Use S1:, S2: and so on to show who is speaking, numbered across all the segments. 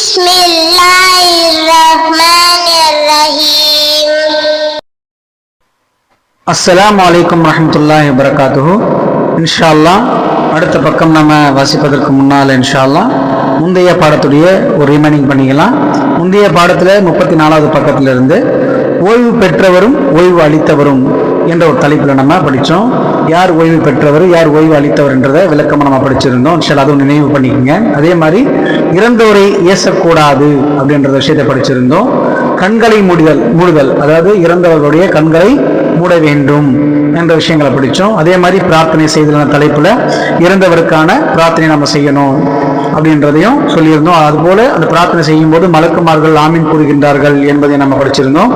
S1: Bismillahirrahmanirrahim.
S2: அஸ்ஸலாமு அலைக்கும் வரஹ்மத்துல்லாஹி வபரகாத்துஹு. இன்ஷா அல்லாஹ் அடுத்த பக்கம் நம்ம வாசிப்பதற்கு முன்னால் இன்ஷா அல்லாஹ் முந்தைய பாடத்துடைய ஒரு ரிமைனிங் பண்ணிக்கலாம். முந்தைய பாடத்தில் 34வது பக்கத்திலிருந்து ஓய்வு பெற்றவரும் ஓய்வு அளித்தவரும் என்ற ஒரு தலைப்பில் நம்ம படித்தோம். யார் ஓய்வு பெற்றவர், யார் ஓய்வு அளித்தவர் என்றதை விளக்கமாக நம்ம படிச்சிருந்தோம். இன்ஷா அல்லாஹ் அதுவும் நினைவு பண்ணிக்கோங்க. அதே மாதிரி இறந்தோரை ஏசக்கூடாது அப்படின்ற விஷயத்தை படிச்சிருந்தோம். கண்களை மூடுதல், அதாவது இறந்தவர்களுடைய கண்களை மூட வேண்டும் என்ற விஷயங்களை படித்தோம். அதே மாதிரி பிரார்த்தனை செய்தல் தலைப்புல இறந்தவருக்கான பிரார்த்தனை நம்ம செய்யணும் அப்படின்றதையும் சொல்லியிருந்தோம். அதுபோல அந்த பிரார்த்தனை செய்யும் போது மலக்குமார்கள் ஆமீன் கூறுகின்றார்கள் என்பதை நம்ம படிச்சிருந்தோம்.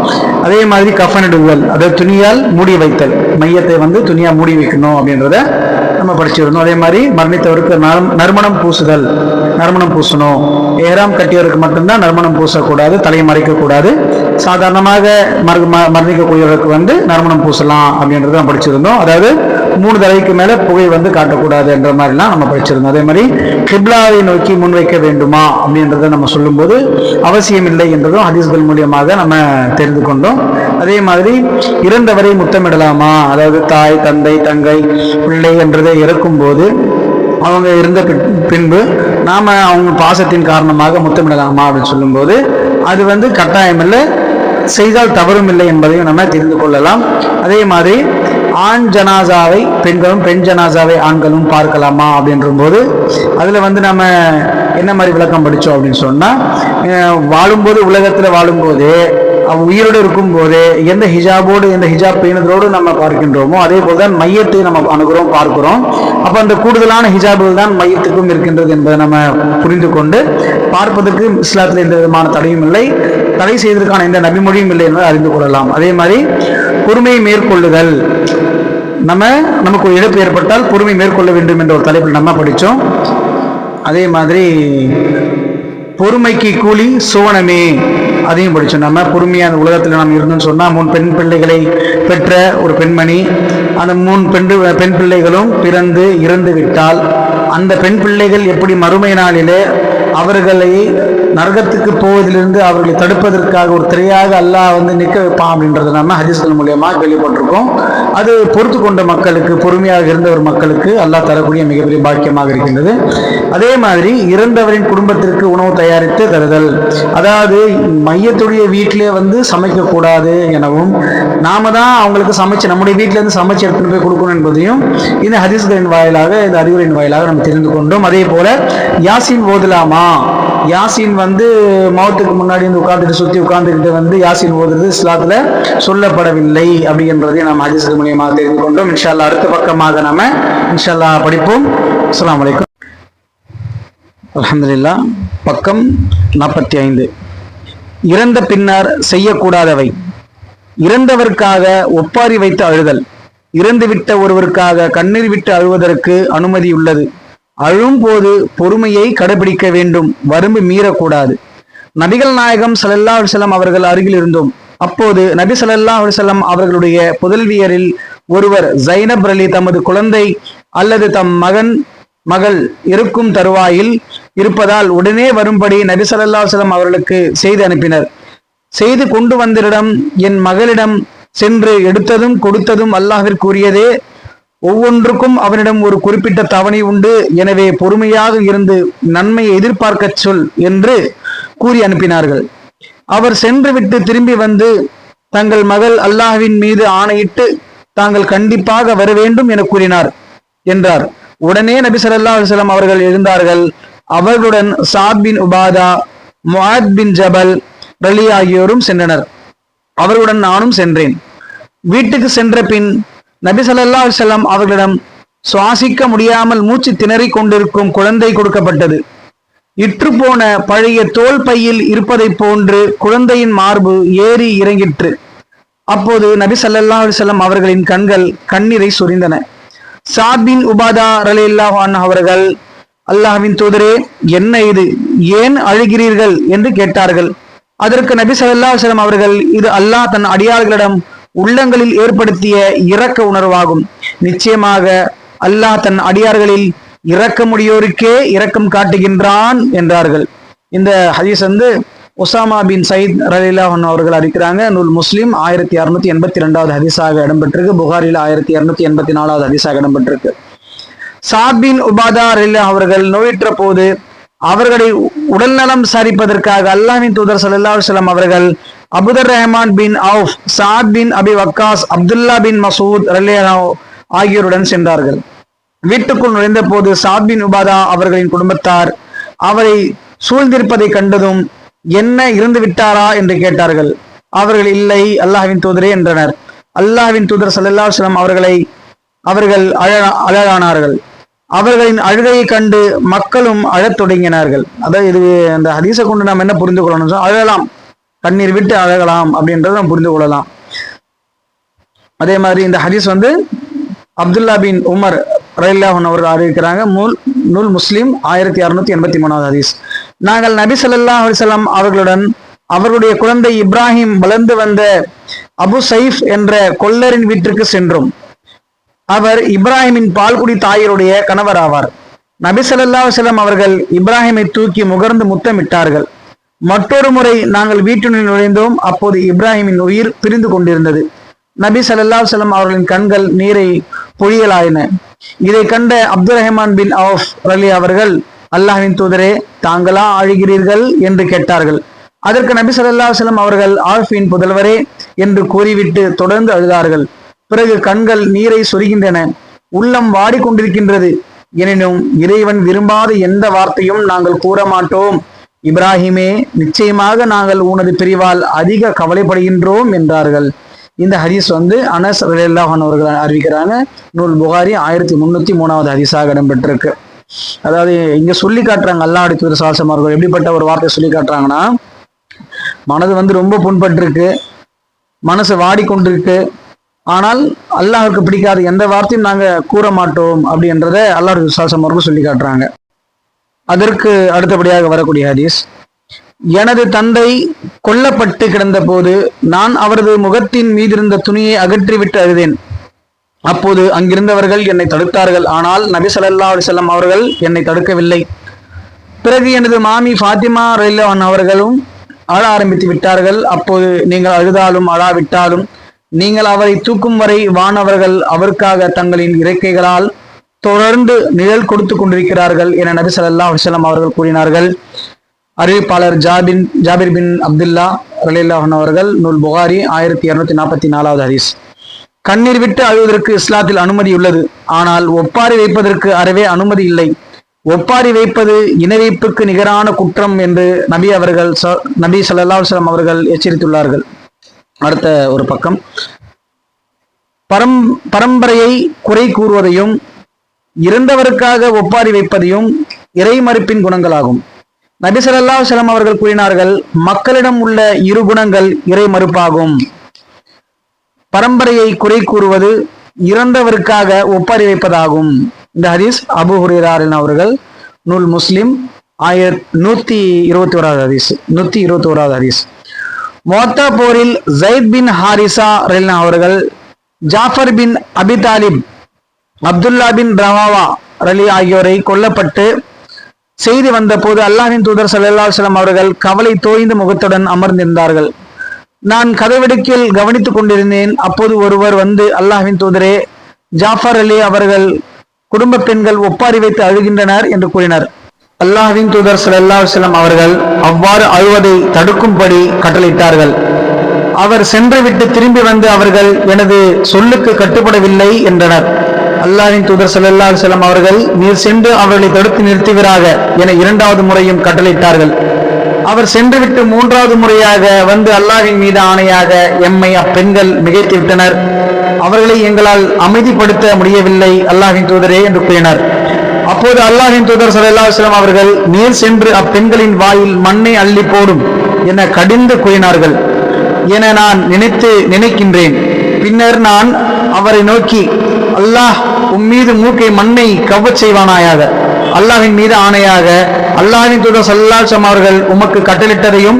S2: அதே மாதிரி கஃனிடுதல், அதாவது துணியால் மூடி வைத்தல், மையத்தை துணியா மூடி வைக்கணும் அப்படின்றத நம்ம படிச்சிருந்தோம். அதே மாதிரி மரணித்தவருக்கு நறுமணம் பூசணும். ஏறாம் கட்டியவருக்கு மட்டும்தான் நறுமணம் பூசக்கூடாது, தலையை மறைக்க கூடாது. சாதாரணமாக மரணிக்கக்கூடியவருக்கு நறுமணம் பூசலாம் அப்படின்றத நம்ம படிச்சிருந்தோம். அதாவது 3 தடவைக்கு மேல புகை காட்டக்கூடாது என்ற மாதிரிலாம் நம்ம படிச்சிருந்தோம். அதே மாதிரி கிப்லாவை நோக்கி முன்வைக்க வேண்டுமா அப்படின்றத நம்ம சொல்லும்போது அவசியம் இல்லை என்றதும் ஹதீஸ்கள் மூலியமாக நம்ம தெரிந்து கொண்டோம். அதே மாதிரி இறந்தவரை முத்தமிடலாமா, அதாவது தாய், தந்தை, தங்கை, பிள்ளை என்றதை இறக்கும் போது அவங்க இருந்த பின்பு நாம அவங்க பாசத்தின் காரணமாக முத்தமிடலாமா அப்படின்னு சொல்லும்போது அது கட்டாயம் இல்லை, செய்தால் தவறும் இல்லை என்பதையும் நம்ம தெரிந்து கொள்ளலாம். அதே மாதிரி ஆண் ஜனாசாவை பெண்களும், பெண் ஜனாசாவை ஆண்களும் பார்க்கலாமா அப்படின்ற போது அதுல நம்ம என்ன மாதிரி விளக்கம் படித்தோம் அப்படின்னு சொன்னா, வாழும்போது உலகத்துல வாழும்போது உயிரோடு இருக்கும் போதே எந்த ஹிஜாபோடு, எந்த ஹிஜாப் பேணுதலோடு நம்ம பார்க்கின்றோமோ அதே போல்தான் மையத்தை நம்ம அணுகிறோம், பார்க்கிறோம். அப்ப அந்த கூடுதலான ஹிஜாபுகள் தான் மையத்துக்கும் இருக்கின்றது என்பதை நம்ம புரிந்து கொண்டு பார்ப்பதற்கு இஸ்லாத்தில் எந்த விதமான தடையும் இல்லை, தடை செய்வதற்கான எந்த நபிமொழியும் இல்லை என்பதை அறிந்து கொள்ளலாம். அதே மாதிரி பொறுமையை மேற்கொள்ளுதல், நமக்கு ஒரு இழப்பு ஏற்பட்டால் பொறுமை மேற்கொள்ள வேண்டும் என்ற ஒரு தலைப்பில் நம்ம படித்தோம். அதே மாதிரி பொறுமைக்கு கூலி சுவனமே, அதையும் படித்தோம். நம்ம பொறுமையாக அந்த உலகத்தில் நாம் இருந்தோம்னு சொன்னால் 3 பெண் பிள்ளைகளை பெற்ற ஒரு பெண்மணி, அந்த 3 பெண் பிள்ளைகளும் பிறந்து இறந்து விட்டால் அந்த பெண் பிள்ளைகள் எப்படி மறுமை நாளிலே அவர்களை நரகத்துக்கு போவதிலிருந்து அவர்களை தடுப்பதற்காக ஒரு திரையாக அல்லாஹ் நிற்க வைப்பான் அப்படின்றத நம்ம ஹதீஸ்கள் மூலியமாக கேள்விப்பட்டிருக்கோம். அது பொறுத்து கொண்ட மக்களுக்கு, பொறுமையாக இருந்தவர் மக்களுக்கு அல்லாஹ் தரக்கூடிய மிகப்பெரிய பாக்கியமாக இருக்கின்றது. அதே மாதிரி இறந்தவரின் குடும்பத்திற்கு உணவு தயாரித்து தருதல், அதாவது மையத்துடைய வீட்டிலே சமைக்கக்கூடாது எனவும் நாம தான் அவங்களுக்கு சமைச்சு நம்முடைய வீட்டில இருந்து சமைச்சு எடுத்துட்டு போய் கொடுக்கணும் என்பதையும் இந்த ஹதீஸ்களின் வாயிலாக, இந்த அறிவுரையின் வாயிலாக நம்ம தெரிந்து கொண்டோம். அதே போல யாசின் ஓதலாமா, யாசின் மௌத்துக்கு முன்னாடி சுத்தி உட்கார்ந்துக்கிட்டு யாசின் ஓதுறது இஸ்லாத்துல சொல்லப்படவில்லை அப்படின்றதையும் நம்ம ஹதீஸ்கள் மூலியமாக தெரிந்து கொண்டோம். இன்ஷா அல்லாஹ் அடுத்த பக்கமாக நம்ம இன்ஷா அல்லாஹ் படிப்போம். அஸ்ஸலாமு அலைக்கும். அல்ஹம்துலில்லாஹ். பக்கம் 45. இறந்த பின்னர் செய்யக்கூடாதவை. இறந்தவருக்காக ஒப்பாரி வைத்து அழுதல். இறந்துவிட்ட ஒருவருக்காக கண்ணீர் விட்டு அழுவதற்கு அனுமதி உள்ளது. அழும் போது பொறுமையை கடைபிடிக்க வேண்டும், வரம்பு மீறக்கூடாது. நபிகள் நாயகம் ஸல்லல்லாஹு அலைஹி வஸல்லம் அவர்கள் அருகில் இருந்தோம். அப்போது நபி ஸல்லல்லாஹு அலைஹி வஸல்லம் அவர்களுடைய புதல்வியரில் ஒருவர் ஜைனப் அலி தமது குழந்தை அல்லது தம் மகள் இருக்கும் தருவாயில் இருப்பதால் உடனே வரும்படி நபி ஸல்லல்லாஹு அலைஹி வஸல்லம் அவர்களுக்கு செய்தி அனுப்பினர். செய்து கொண்டு வந்தரிடம், என் மகளிடம் சென்று எடுத்ததும் கொடுத்ததும் அல்லாஹ்விற்குரியதே, ஒவ்வொன்றுக்கும் அவனிடம் ஒரு குறிப்பிட்ட தவணை உண்டு, எனவே பொறுமையாக இருந்து நன்மையை எதிர்பார்க்க சொல் என்று கூறி அனுப்பினார்கள். அவர் சென்று விட்டு திரும்பி தங்கள் மகள் அல்லாஹ்வின் மீது ஆணையிட்டு தாங்கள் கண்டிப்பாக வர வேண்டும் என கூறினார் என்றார். உடனே நபி ஸல்லல்லாஹு அலைஹி வஸல்லம் அவர்கள் எழுந்தார்கள். அவர்களுடன் சாத் பின் உபாதா, முஆத் பின் ஜபல் ரலி ஆகியோரும் சென்றனர். அவர்களுடன் நானும் சென்றேன். வீட்டுக்கு சென்ற பின் நபி ஸல்லல்லாஹு அலைஹி வஸல்லம் அவர்களிடம் சுவாசிக்க முடியாமல் மூச்சு திணறிக் கொண்டிருக்கும் குழந்தை கொடுக்கப்பட்டது. இற்றுப்போன பழைய தோல் பையில் இருப்பதை போன்று குழந்தையின் மார்பு ஏறி இறங்கிற்று. அப்போது நபி ஸல்லல்லாஹு அலைஹி வஸல்லம் அவர்களின் கண்கள் கண்ணீரை சொரிந்தன. சாத் பின் உபாதா ரலியல்லாஹு அன்ஹு அவர்கள், அல்லாஹ்வின் தூதரே, என்ன இது, ஏன் அழுகிறீர்கள் என்று கேட்டார்கள். அதற்கு நபி ஸல்லல்லாஹு அலைஹி வஸல்லம் அவர்கள், இது அல்லாஹ் தன் அடியார்களிடம் உள்ளங்களில் ஏற்படுத்திய இரக்க உணர்வாகும். நிச்சயமாக அல்லாஹ் தன் அடியார்களில் இரக்கமுடையோருக்கே இரக்கம் காட்டுகின்றான் என்றார்கள். இந்த ஹதீஸ் வந்து உசாமா பின் சயீத் ரலியல்லாஹு அன்ஹு அவர்கள் அறிவிக்கிறாங்க. நூல் முஸ்லிம் 1682வது ஹதீஸாக இடம்பெற்றிருக்கு. புகாரில் 1284வது ஹதீஸாக இடம்பெற்றிருக்கு. சாத் பின் உபாதா ரலியல்லாஹு அவர்கள் நோயுற்ற போது அவர்களை உடல்நலம் விசாரிப்பதற்காக அல்லாஹ்வின் தூதர் ஸல்லல்லாஹு அலைஹி வஸல்லம் அவர்கள் அபூதர் ரஹ்மான் பின் அவுஃப், சாத் பின் அபி வக்காஸ், அப்துல்லா பின் மசூத் ரலியல்லாஹு ஆகியோருடன் சென்றார்கள். வீட்டுக்குள் நுழைந்த போது சாத் பின் உபாதா அவர்களின் குடும்பத்தார் அவரை சூழ்ந்திருப்பதை கண்டதும் என்ன இருந்து விட்டாரா என்று கேட்டார்கள். அவர்கள் இல்லை அல்லாஹ்வின் தூதரே என்றனர். அல்லாஹ்வின் தூதர் ஸல்லல்லாஹு அலைஹி வஸல்லம் அவர்கள் அழகானார்கள். அவர்களின் அழுகையை கண்டு மக்களும் அழத் தொடங்கினார்கள். அதாவது இது இந்த ஹதீஸை கொண்டு நாம் என்ன புரிந்து கொள்ளணும், அழலாம், கண்ணீர் விட்டு அழகலாம் அப்படின்றத நாம் புரிந்து கொள்ளலாம். அதே மாதிரி இந்த ஹதீஸ் வந்து அப்துல்லா பின் உமர் ரலியல்லாஹு அன்ஹு அவர்கள் அறிவிக்கிறாங்க. நூல் முஸ்லிம் 1683வது ஹதீஸ். நாங்கள் நபி ஸல்லல்லாஹு அலைஹி வஸல்லம் அவர்களுடன் அவர்களுடைய குழந்தை இப்ராஹிம் வளர்ந்து வந்த அபு சைஃப் என்ற கொல்லரின் வீட்டிற்கு சென்றோம். அவர் இப்ராஹிமின் பால்குடி தாயருடைய கணவர் ஆவார். நபி ஸல்லல்லாஹு அலைஹி வஸல்லம் அவர்கள் இப்ராஹிமை தூக்கி முகர்ந்து முத்தமிட்டார்கள். மற்றொரு முறை நாங்கள் வீட்டினுள் நுழைந்தோம். அப்போது இப்ராஹிமின் உயிர் பிரிந்து கொண்டிருந்தது. நபி ஸல்லல்லாஹு அலைஹி வஸல்லம் அவர்களின் கண்கள் நீரை பொழியலாயின. இதை கண்ட அப்துல் ரஹ்மான் பின் அவுஃப் ரலி அவர்கள் அல்லாஹ்வின் தூதரே, தாங்களா அழுகிறீர்கள் என்று கேட்டார்கள். அதற்கு நபி ஸல்லல்லாஹு அலைஹி வஸல்லம் அவர்கள் ஆஃபின் புதல்வரே என்று கூறிவிட்டு தொடர்ந்து அழுதார்கள். பிறகு கண்கள் நீரை சொரிகின்றன, உள்ளம் வாடிக்கொண்டிருக்கின்றது. எனினும் இறைவன் விரும்பாத எந்த வார்த்தையும் நாங்கள் கூற மாட்டோம். இப்ராஹிமே, நிச்சயமாக நாங்கள் உனது பிரிவால் அதிக கவலைப்படுகின்றோம் என்றார்கள். இந்த ஹதீஸ் வந்து அனஸ் ரலியல்லாஹு அன்ஹு அவர்கள் அறிவிக்கிறாங்க. நூல் புகாரி 1303வது ஹதீஸாக இடம்பெற்றிருக்கு. அதாவது இங்க சொல்லி காட்டுறாங்க அல்லாஹ்வுடைய தூதர் ஸல்லல்லாஹு அலைஹி வஸல்லம் அவர்கள் எப்படிப்பட்ட ஒரு வார்த்தை சொல்லி காட்டுறாங்கன்னா, மனது வந்து ரொம்ப புண்பட்டிருக்கு, மனசு வாடிக்கொண்டிருக்கு, ஆனால் அல்லாஹ்வுக்கு பிடிக்காத எந்த வார்த்தையும் நாங்க கூற மாட்டோம் அப்படின்றத அல்லாஹ்வுடைய தூதர் ஸல்லல்லாஹு அலைஹி வஸல்லம் அவர்கள் சொல்லி காட்டுறாங்க. அதற்கு அடுத்தபடியாக வரக்கூடிய ஹதீஸ், எனது தந்தை கொல்லப்பட்டு கிடந்த போது நான் அவரது முகத்தின் மீதிருந்த துணியை அகற்றிவிட்டு அழுதேன். அப்போது அங்கிருந்தவர்கள் என்னை தடுத்தார்கள். ஆனால் நபி ஸல்லல்லாஹு அலைஹி வஸல்லம் அவர்கள் என்னை தடுக்கவில்லை. பிறகு எனது மாமி ஃபாத்திமா ரலியல்லாஹு அன்ஹா அவர்களும் அழ ஆரம்பித்து விட்டார்கள். அப்போது நீங்கள் அழுதாலும் அழாவிட்டாலும் நீங்கள் அவரை தூக்கும் வரை வானவர்கள் அவருக்காக தங்களின் இறக்கைகளால் தொடர்ந்து நிழல் கொடுத்து கொண்டிருக்கிறார்கள் என நபி ஸல்லல்லாஹு அலைஹி வஸல்லம் அவர்கள் கூறினார்கள். அறிவிப்பாளர் ஜாபிர் பின் அப்துல்லா ரலியல்லாஹு அன்ஹு அவர்கள். நூல் புகாரி 1244வது ஹதீஸ். கண்ணீர் விட்டு அழுவதற்கு இஸ்லாத்தில் அனுமதி உள்ளது. ஆனால் ஒப்பாரி வைப்பதற்கு அறவே அனுமதி இல்லை. ஒப்பாரி வைப்பது இணை வைப்புக்கு நிகரான குற்றம் என்று நபி ஸல்லல்லாஹு அலைஹி வஸல்லம் அவர்கள் எச்சரித்துள்ளார்கள். அடுத்த ஒரு பக்கம், பரம்பரையை குறை கூறுவதையும் இறந்தவருக்காக ஒப்பாரி வைப்பதையும் இறை மறுப்பின் குணங்களாகும். நபி ஸல்லல்லாஹு அலைஹி வஸல்லம் அவர்கள் கூறினார்கள், மக்களிடம் உள்ள இரு குணங்கள் இறை மறுப்பாகும். பரம்பரையை குறை கூறுவது இறந்தவருக்காக ஒப்பாரி வைப்பதாகும். இந்த ஹதீஸ் அபூ ஹுரைரா அவர்கள். நூல் முஸ்லிம் 121வது ஹதீஸ். 121வது ஹதீஸ். முஅத்தா போரில் ஸைத் பின் ஹாரிசா ரலியல்லாஹு அவர்கள், ஜாஃபர் பின் அபி தாலிப், அப்துல்லா பின் ரவாவா ரலி ஆகியோரை கொல்லப்பட்டு செய்தி வந்த போது அல்லாஹ்வின் தூதர் ஸல்லல்லாஹு அலைஹி வஸல்லம் அவர்கள் கவலை தோய்ந்த முகத்துடன் அமர்ந்திருந்தார்கள். நான் கதவெடுக்கில் கவனித்துக் கொண்டிருந்தேன். அப்போது ஒருவர் வந்து, அல்லாஹ்வின் தூதரே, ஜாஃபர் அலி அவர்கள் குடும்ப பெண்கள் ஒப்பாரி வைத்து அழுகின்றனர் என்று கூறினர். அல்லாஹ்வின் தூதர் ஸல்லல்லாஹு அலைஹி வஸல்லம் அவர்கள் அவ்வாறு அழுவதை தடுக்கும்படி கட்டளையிட்டார்கள். அவர் சென்று விட்டு திரும்பி வந்து அவர்கள் எனது சொல்லுக்கு கட்டுப்படவில்லை என்றனர். அல்லாஹ்வின் தூதர் ஸல்லல்லாஹு அலைஹி வஸல்லம் அவர்கள், நீர் சென்று அவர்களை தடுத்து நிறுத்துவீராக என 2வது முறையும் கட்டளையிட்டார்கள். அவர் சென்று விட்டு 3வது முறையாக வந்து, அல்லாஹ்வின் மீது ஆணையாக எம்மை அப்பெண்கள் மிகைத்து விட்டனர், அவர்களை எங்களால் அமைதிப்படுத்த முடியவில்லை அல்லாஹ்வின் தூதரே என்று கூறினார். அப்போது அல்லாஹ்வின் தூதர் ஸல்லல்லாஹு அலைஹி வஸல்லம் அவர்கள், நீர் சென்று அப்பெண்களின் வாயில் மண்ணை அள்ளி போடும் என கடிந்து கூறினார்கள் என நான் நினைக்கின்றேன். பின்னர் நான் அவரை நோக்கி, அல்லாஹ் உம்மீது மூக்கை மண்ணை கவ்வச் செய்வானாயாக, அல்லாஹ்வின் மீது ஆணையாக அல்லாஹ்வின் தூதர் ஸல்லல்லாஹு அலைஹி வஸல்லம் அவர்கள் உமக்கு கட்டளிட்டதையும்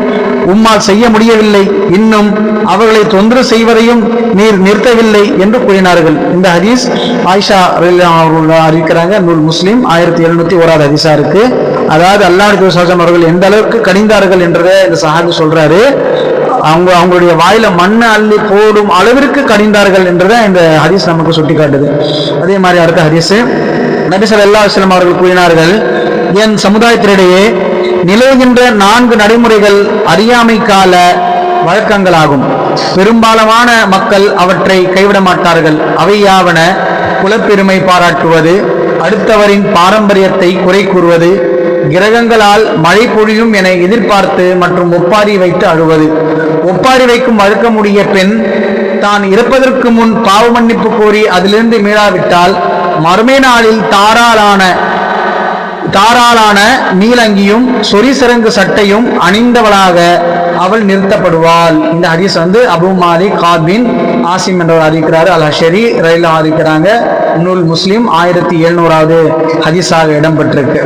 S2: உம்மால் செய்ய முடியவில்லை, இன்னும் அவர்களை தொந்தரவு செய்வதையும் நீர் நிறுத்தவில்லை என்று கூறினார்கள். இந்த ஹதீஸ் ஆயிஷா ரலியல்லாஹு அன்ஹா அறிவிக்கிறாங்க. நூல் முஸ்லிம் 1701வது ஹதீஸா இருக்கு. அதாவது அல்லாஹ்வுடைய தூதர் அவர்கள் எந்த அளவுக்கு கனிந்தார்கள் என்றதை இந்த சஹாபி சொல்றாரு. அவங்களுடைய வாயில மண்ணை அள்ளி போடும் அளவிற்கு கனிந்தார்கள் என்றதை இந்த ஹதீஸ் நமக்கு சுட்டி காட்டுது. அதே மாதிரி அடுத்த ஹதீஸ், நபி ஸல்லல்லாஹு அலைஹி வஸல்லம் அவர்கள் கூறினார்கள், என் சமுதாயத்தினிடையே நிலவுகின்ற 4 நடைமுறைகள் அறியாமை கால வழக்கங்களாகும். பெரும்பாலான மக்கள் அவற்றை கைவிட மாட்டார்கள். அவை யாவன: குலப்பெருமை பாராட்டுவது, அடுத்தவரின் பாரம்பரியத்தை குறை கூறுவது, கிரகங்களால் மழை பொழியும் என எதிர்பார்த்து மற்றும் ஒப்பாரி வைத்து அழுவது. ஒப்பாரி வைக்கும் வழக்கமுடைய பெண் தான் இறப்பதற்கு முன் பாவ மன்னிப்பு கோரி அதிலிருந்து மீளாவிட்டால் மறுமை நாளில் தாராளான நீலங்கியும் சொரிசரங்கு சட்டையும் அணிந்தவளாக அவள் நிறுத்தப்படுவாள். இந்த ஹதீஸ் அபு மாலிக் காபின் ஆசிம் என்றவர் அறிவிக்கிறார். அல் ஹஷரி ரயிலா அறிவிக்கிறாங்க. நூல் முஸ்லிம் 1700வது ஹதீஸாக இடம்பெற்றிருக்கு.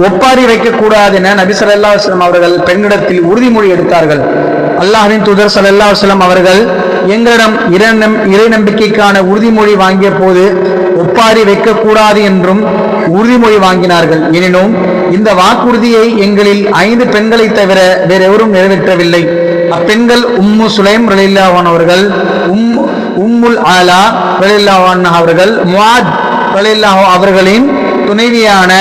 S2: ஒப்பாரி வைக்கக்கூடாது என நபி ஸல்லல்லாஹு அலைஹி வஸல்லம் அவர்கள் பெண்ணிடத்தில் உறுதிமொழி எடுத்தார்கள். அல்லாஹ்வின் தூதர் ஸல்லல்லாஹு அலைஹி வஸல்லம் அவர்கள் எங்களிடம் இறை நம்பிக்கைக்கான உறுதிமொழி வாங்கிய போது ஒப்பாரி வைக்கக்கூடாது என்றும் உறுதிமொழி வாங்கினார்கள். எனினும் இந்த வாக்குறுதியை எங்களில் 5 பெண்களை தவிர வேறெவரும் நிறைவேற்றவில்லை. அப்பெண்கள் உம்மு சுலைம் ரலியல்லாஹு அன்ஹா அவர்கள், உம்முல் ஆலா ரலியல்லாஹு அன்ஹா அவர்கள், முஆத் ரலியல்லாஹு அவர்களின் துணைவியான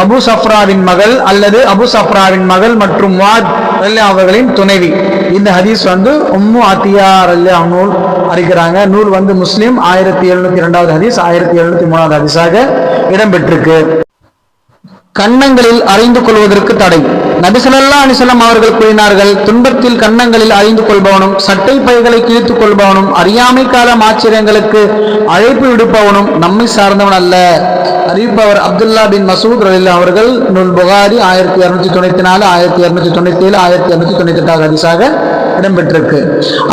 S2: அபு சஃப்ராவின் மகள் அல்லது அபு சஃப்ராவின் மகள் மற்றும் முஆத் ரலியல்லாஹு அவர்களின் துணைவி. இந்த ஹதீஸ் உம்மு அத்தியா ரலியல்லாஹு அன்ஹா அறிகிறாங்க. நூல் முஸ்லிம் 1702வது ஹதீஸ், 1703வது ஹதீஸாக இடம்பெற்றிருக்கு. கன்னங்களில் அறிந்து கொள்வதற்கு தடை. நபி ஸல்லல்லாஹு அலைஹி வஸல்லம் அவர்கள் கூறினார்கள், துன்பத்தில் கன்னங்களில் அறிந்து கொள்பவனும், சட்டை பைகளை கிழித்துக் கொள்பவனும், அறியாமை கால ஆச்சரியங்களுக்கு அழைப்பு விடுப்பவனும் நம்மை சார்ந்தவன் அல்ல. அறிவிப்பவர் அப்துல்லா பின் மசூத் ரலியல்லாஹு அவர்கள். நூல் புகாரி 1294, 1297, 1298 ஹதீஸாக இடம்பெற்றிருக்கு.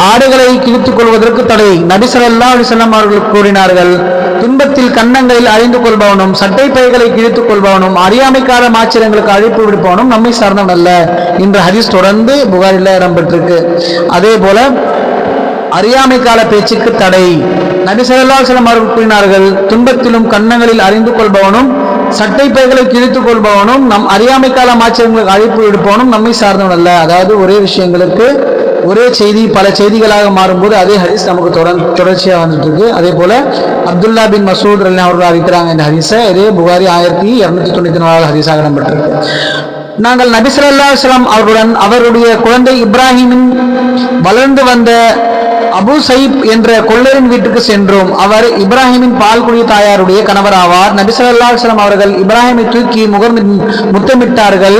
S2: ஆடைகளை கிழித்துக் கொள்வதற்கு தடை. நபி ஸல்லல்லாஹு அலைஹி வஸல்லம் அவர்கள் கூறினார்கள், துன்பத்தில் கன்னங்களில் அறிந்து கொள்பவனும், சட்டை பைகளை கிழித்துக் கொள்பவனும், அறியாமை கால ஆச்சரியங்களுக்கு அழைப்பு விடுப்பவனும் நம்மை சார்ந்தவன் அல்ல என்ற ஹதீஸ் தொடர்ந்து புகாரில் இடம்பெற்றிருக்கு. அதே போல அறியாமை கால பேச்சுக்கு தடை. நபி ஸல்லல்லாஹு அலைஹி வஸல்லம் அவர்கள் கூறினார்கள், துன்பத்திலும் கன்னங்களில் அறிந்து கொள்பவனும், சட்டை பைகளை கிழித்துக் கொள்பவனும், நம் அறியாமை கால ஆச்சரியங்களுக்கு அழைப்பு விடுப்பவனும் நம்மை சார்ந்தவன் அல்ல. அதாவது ஒரே விஷயங்களுக்கு ஒரே செய்தி பல செய்திகளாக மாறும்போது அதே ஹதீஸ் நமக்கு தொடர்ச்சியாக வந்துட்டு இருக்கு. அதே போல அப்துல்லா பின் மசூத் ரலியல்லாஹு அவர்கள் அறிவிக்கிறாங்க இந்த ஹதீஸை. இதே புகாரி 1294வது ஹதீஸாக இடம்பெற்றிருக்கு. நாங்கள் நபி ஸல்லல்லாஹு அலைஹி வஸல்லம் அவர்களுடன் அவருடைய குழந்தை இப்ராஹிமின் வளர்ந்து வந்த அபு சைப் என்ற கொள்ளரின் வீட்டுக்கு சென்றோம். அவர் இப்ராஹிமின் பால்குடிய தாயாருடைய கணவர் ஆவார். நபி ஸல்லல்லாஹு அலைஹி வஸல்லம் அவர்கள் இப்ராஹிமை தூக்கி முத்தமிட்டார்கள்.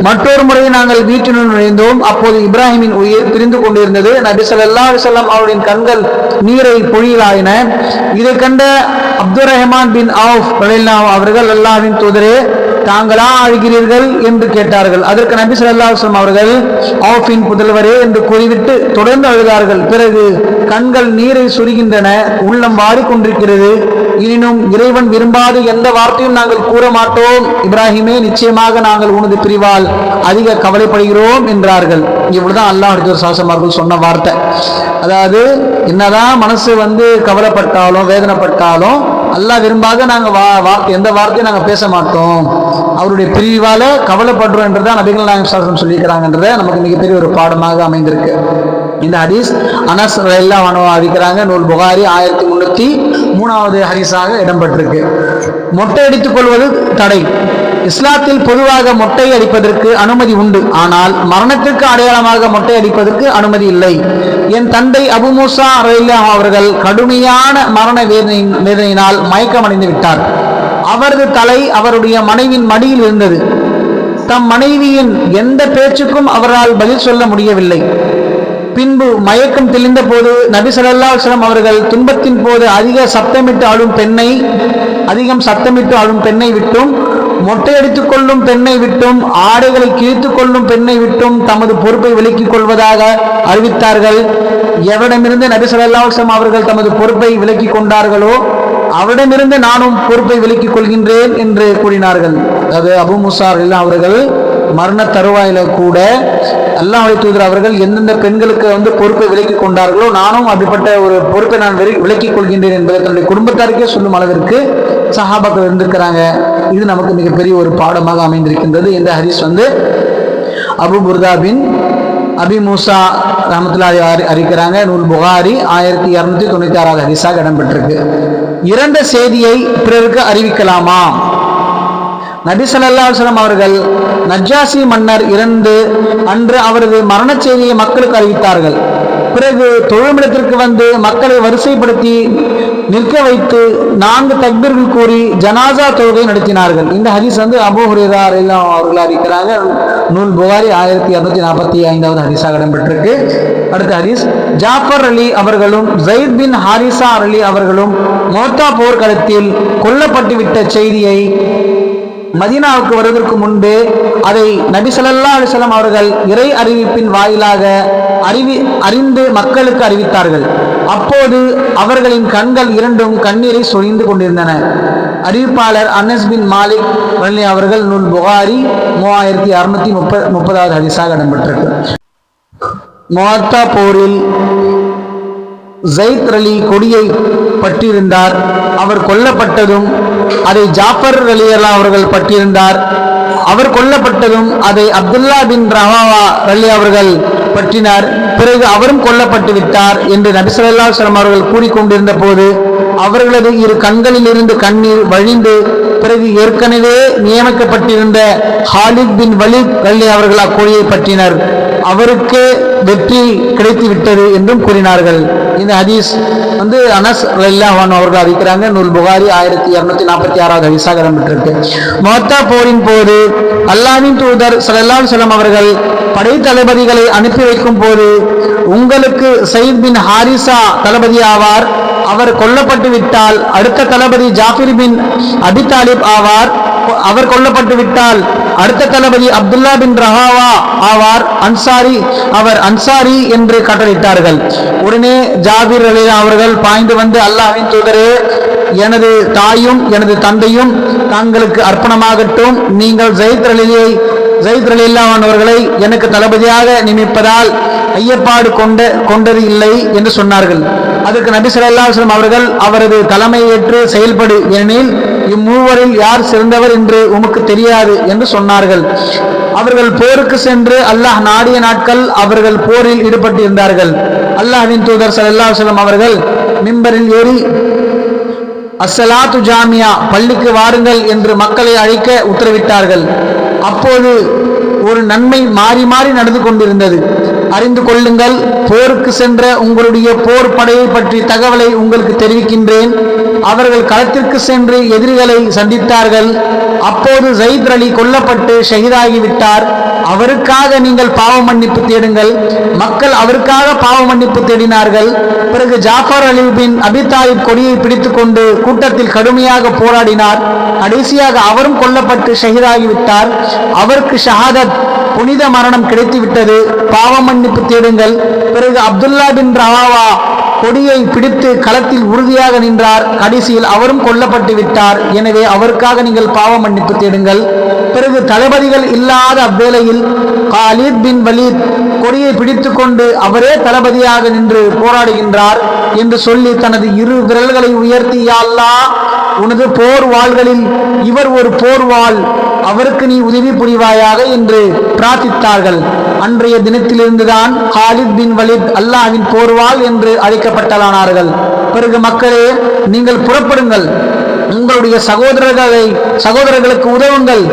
S2: மற்றொரு முறை நாங்கள் வீட்டினுள் நுழைந்தோம். அப்போது இப்ராஹிமின் உயிர் பிரிந்து கொண்டிருந்தது. நபி ஸல்லல்லாஹு அலைஹி வஸல்லம் அவருடைய கண்கள் நீரை பொழியலாயின. இதை கண்ட அப்துர் ரஹ்மான் பின் அவுஃப் ரலியல்லாஹு அவர்கள், அல்லாஹ்வின் தூதரே, தாங்களா அழுகிறீர்கள் என்று கேட்டார்கள். அதற்கு நபி ஸல்லல்லாஹு அலைஹி வஸல்லம் அவர்கள், அவுஃபின் புதல்வரே என்று கூறிவிட்டு தொடர்ந்து அழுதார்கள். பிறகு கண்கள் நீரை சுரிகின்றன, உள்ளம் வாடிக்கொண்டிருக்கிறது. எனினும் இறைவன் விரும்பாத எந்த வார்த்தையும் நாங்கள் கூற மாட்டோம். இப்ராஹிமே, நிச்சயமாக நாங்கள் உனது பிரிவால் அதிக கவலைப்படுகிறோம் என்றார்கள். இவ்வளவுதான் அல்லாஹ்வுடைய சாசமார்கள் சொன்ன வார்த்தை. அதாவது என்னதான் மனசு கவலைப்பட்டாலும் வேதனைப்பட்டாலும் அல்லாஹ் விரும்பாத நாங்கள் எந்த வார்த்தையும் நாங்கள் பேச மாட்டோம், அவருடைய பிரிவால கவலைப்படுறோம் என்றுதான் நபிகள் நாயகம் ஸல்லல்லாஹு சொல்லியிருக்கிறாங்கன்றத நமக்கு மிகப்பெரிய ஒரு பாடமாக அமைந்திருக்கு. இந்த ஹதீஸ் அனஸ் ரலியல்லாஹு அன்ஹு அறிவிக்கிறாங்க. நூல் புகாரி 1303வது ஹதீஸாக இடம்பெற்றிருக்கு. மொட்டை அடித்துக் கொள்வது தடை. இஸ்லாத்தில் பொதுவாக மொட்டை அடிப்பதற்கு அனுமதி உண்டு. ஆனால் மரணத்திற்கு அடையாளமாக மொட்டை அடிப்பதற்கு அனுமதி இல்லை. என் தந்தை அபு மூசா ரலியல்லாஹு அவர்கள் கடுமையான மரண வேதனையினால் மயக்கமடைந்து விட்டார். அவரது தலை அவருடைய மனைவியின் மடியில் இருந்தது. தம் மனைவியின் எந்த பேச்சுக்கும் அவரால் பதில் சொல்ல முடியவில்லை. பின்பு மயக்கம் தெளிந்த போது நபி ஸல்லல்லாஹு அலைஹி வஸல்லம் அவர்கள் துன்பத்தின் போது அதிகம் சத்தமிட்டு அழும் பெண்ணை விட்டும், மொட்டையடித்துக் கொள்ளும் பெண்ணை விட்டும், ஆடைகளை கிழித்துக் கொள்ளும் பெண்ணை விட்டும் தமது பொறுப்பை விலக்கிக் கொள்வதாக அறிவித்தார்கள். எவரிடமிருந்து நபி ஸல்லல்லாஹு அலைஹி வஸல்லம் அவர்கள் தமது பொறுப்பை விலக்கிக் கொண்டார்களோ அவரிடமிருந்து நானும் பொறுப்பை விலக்கிக் கொள்கின்றேன் என்று கூறினார்கள். அதாவது அபு மூசா ரலியல்லாஹு அவர்கள் மரண தருவாயில கூட அல்லாஹ்வுடைய தூதர் அவர்கள் எந்தெந்த பெண்களுக்கு பொறுப்பை விலக்கி கொண்டார்களோ நானும் அப்படிப்பட்ட ஒரு பொறுப்பை நான் விலக்கிக் கொள்கின்றேன் என்பதை தன்னுடைய குடும்பத்தாருக்கே சொல்லும் அளவிற்கு சஹாபாக்கள் இருந்திருக்கிறாங்க. இது நமக்கு மிகப்பெரிய ஒரு பாடமாக அமைந்திருக்கின்றது. இந்த ஹதீஸ் அபு புர்தா பின் அபி மூசா ரஹ்மத்துல்லாஹி அறிவிக்கிறாங்க. நூல் புகாரி 1296 ஹதீஸாக இடம்பெற்றிருக்கு. இறந்த செய்தியை பிறருக்கு அறிவிக்கலாமா? நபி ஸல்லல்லாஹு அலைஹி வஸல்லம் அவர்கள் நஜ்ஜாசி மன்னர் இறந்து அன்று அவரது மரண செய்தியை மக்களுக்கு அறிவித்தார்கள். பிறகு தொழுமிடத்திற்கு மக்களை வரிசைப்படுத்தி நிற்க வைத்து 4 தக்பீர்கள் கூறி ஜனாசா தொழுகை நடத்தினார்கள். இந்த ஹதீஸ் அபூ ஹுரைரா ரலியல்லாஹு அவர்கள் அறிவிக்கிறாங்க. நூல் புகாரி 1245 ஹதீஸாக இடம்பெற்றிருக்கு. அடுத்த ஹதீஸ், ஜாஃபர் அலி அவர்களும் ஸைத் பின் ஹாரிசா அலி அவர்களும் மோத்தா போர்க்களத்தில் கொல்லப்பட்டுவிட்ட செய்தியை மதீனாவுக்கு வருவதற்கு முன்பே அதை நபி ஸல்லல்லாஹு அலைஹி வஸல்லம் அவர்கள் இறை அறிவிப்பின் வாயிலாக அறிந்து மக்களுக்கு அறிவித்தார்கள். அப்போது அவர்களின் கண்கள் இரண்டும் கண்ணீரை சொரிந்து கொண்டிருந்தன. அறிவிப்பாளர் அனஸ் பின் மாலிக் ரலியல்லாஹு அவர்கள் நூல் புகாரி 3630 ஹதீஸாக இடம்பெற்றிருக்கு. முஅத்தா போரில் ஸைத் அலி கொடியை பற்றியிருந்தார். அவர் கொல்லப்பட்டதும் அதை ஜாஃபர் ரலியல்லாஹு அவர்கள் பற்றியிருந்தார். அவர் கொல்லப்பட்டதும் அதை அப்துல்லா பின் ரவாவா ரலியல்லாஹு அவர்கள் பற்றினார். பிறகு அவரும் கொல்லப்பட்டு விட்டார் என்று நபி ஸல்லல்லாஹு அலைஹி வஸல்லம் அவர்கள் கூறிக்கொண்டிருந்த போது அவர்களது இரு கண்களில் இருந்து கண்ணீர் வழிந்து பிறகு ஏற்கனவே நியமிக்கப்பட்டிருந்த ஹாலித் பின் வலீத் ரலியல்லாஹு அவர்கள் அக்கொடியை பற்றினர். அவருக்கு வெற்றி கிடைத்து விட்டது என்றும் கூறினார்கள். இந்த ஹதீஸ் அனஸ் ரலியல்லாஹு அன்ஹு அவர்கள் அறிவிக்கிறாங்க. நூல் புகாரி 1246 ஹதீஸாக இடம்பெற்றிருக்கு. முஅத்தா போரின் போது அல்லாஹ்வின் தூதர் ஸல்லல்லாஹு அலைஹி வஸல்லம் அவர்கள் படை தளபதிகளை அனுப்பி வைக்கும் போது, உங்களுக்கு ஸைத் பின் ஹாரிசா தளபதி ஆவார், அவர் கொல்லப்பட்டு விட்டால் அடுத்த தளபதி ஜாஃபிர் பின் அபி தாலிப் ஆவார், அவர் கொல்லப்பட்டு விட்டால் அடுத்த தளபதி அப்துல்லா பின் ரஹாவா ஆவார், அவர் அன்சாரி என்று கட்டளையிட்டார்கள். உடனே ஜாபிர் ரலியல்லாஹு அவர்கள் பாய்ந்து அல்லாஹ்வின் தூதரே, எனது தாயும் எனது தந்தையும் தாங்களுக்கு அர்ப்பணமாகட்டும். நீங்கள் ஸைத் ரலியல்லாஹு அவர்களை எனக்கு தளபதியாக நியமிப்பதால் ஐயப்பாடு கொண்டது இல்லை என்று சொன்னார்கள். அதற்கு நபி ஸல்லல்லாஹு அலைஹி வஸல்லம் அவர்கள் அவரது தலைமையேற்று செயல்படு, ஏனெனில் இம்மூவரில் யார் சிறந்தவர் என்று உமக்கு தெரியாது என்று சொன்னார்கள். அவர்கள் போருக்கு சென்று அல்லாஹ் நாடிய நாட்கள் அவர்கள் போரில் ஈடுபட்டிருந்தார்கள். அல்லாஹ்வின் தூதர் ஸல்லல்லாஹு அலைஹி வஸல்லம் அவர்கள் மிம்பரில் ஏறி அஸ்ஸலாத்து ஜாமியா, பள்ளிக்கு வாருங்கள் என்று மக்களை அழைக்க உத்தரவிட்டார்கள். அப்போது ஒரு நன்மை மாறி மாறி நடந்து கொண்டிருந்தது. அறிந்து கொள்ளுங்கள், போருக்கு சென்ற உங்களுடைய போர் படையை பற்றி தகவலை உங்களுக்கு தெரிவிக்கின்றேன். அவர்கள் களத்திற்கு சென்று எதிரிகளை சந்தித்தார்கள். அப்போது ஸைத் அலி கொல்லப்பட்டு ஷஹீதாகிவிட்டார். அவருக்காக நீங்கள் பாவ மன்னிப்பு தேடுங்கள். மக்கள் அவருக்காக பாவ மன்னிப்பு தேடினார்கள். பிறகு ஜாஃபர் அலி பின் அபி தாலிப் கொடியை பிடித்துக் கொண்டு கூட்டத்தில் கடுமையாக போராடினார். கடைசியாக அவரும் கொல்லப்பட்டு ஷஹீதாகிவிட்டார். அவருக்கு ஷஹாதத், புனித மரணம் கிடைத்து விட்டது. பாவ மன்னிப்பு தேடுங்கள். பிறகு அப்துல்லா பின் ரவாவா கொடியை பிடித்து களத்தில் உறுதியாக நின்றார். கடைசியில் அவரும் கொல்லப்பட்டு விட்டார். எனவே அவருக்காக நீங்கள் பாவ மன்னிப்பு தேடுங்கள். பிறகு தளபதிகள் இல்லாத அவ்வேளையில் காலித் பின் வலீத் கொடியை பிடித்து கொண்டு அவரே தளபதியாக நின்று போராடுகின்றார் என்று சொல்லி தனது இரு விரல்களை உயர்த்தி, யா அல்லாஹ், உனது போர் வாள்களில் இவர் ஒரு போர் வாள், அவருக்கு நீ உதவி புரிவாயாக என்று பிரார்த்தித்தார்கள். அன்றைய தினத்திலிருந்துதான் காலித் பின் வலீத் அல்லாஹ்வின் போர்வாள் என்று அழைக்கப்பட்டலானார்கள். பிறகு மக்களே, நீங்கள் புறப்படுங்கள், உங்களுடைய சகோதரர்களுக்கு உதவுங்கள்,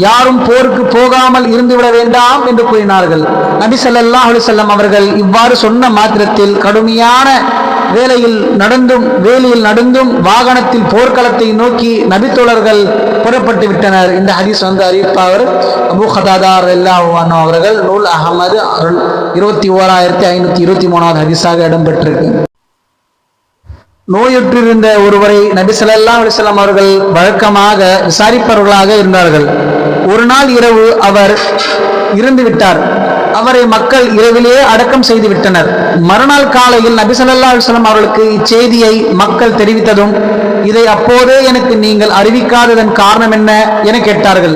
S2: யாரும் போருக்கு போகாமல் இருந்துவிட வேண்டாம் என்று கூறினார்கள். நபி ஸல்லல்லாஹு அலைஹி வஸல்லம் அவர்கள் இவ்வாறு சொன்ன மாத்திரத்தில் கடுமையான வேலையில் நடந்தும் வாகனத்தில் போர்க்களத்தை நோக்கி நபித்தோழர்கள் புறப்பட்டு விட்டனர். இந்த ஹதீஸ் அறிவிப்பவர் அபூ கதாதா ரலியல்லாஹு அன்ஹு அவர்கள். நூல் அஹ்மது 21523 ஹதீஸாக இடம்பெற்றிருக்கு. நோயுற்றிருந்த ஒருவரை நபி ஸல்லல்லாஹு அலைஹி வஸல்லம் அவர்கள் வழக்கமாக விசாரிப்பவர்களாக இருந்தார்கள். ஒரு நாள் இரவு அவர் இறந்து விட்டார். அவரை மக்கள் இரவிலேயே அடக்கம் செய்து விட்டனர். மறுநாள் காலையில் நபி ஸல்லல்லாஹு அலைஹி வஸல்லம் அவர்களுக்கு இச்செய்தியை மக்கள் தெரிவித்ததும், இதை அப்போதே எனக்கு நீங்கள் அறிவிக்காததன் காரணம் என்ன என கேட்டார்கள்.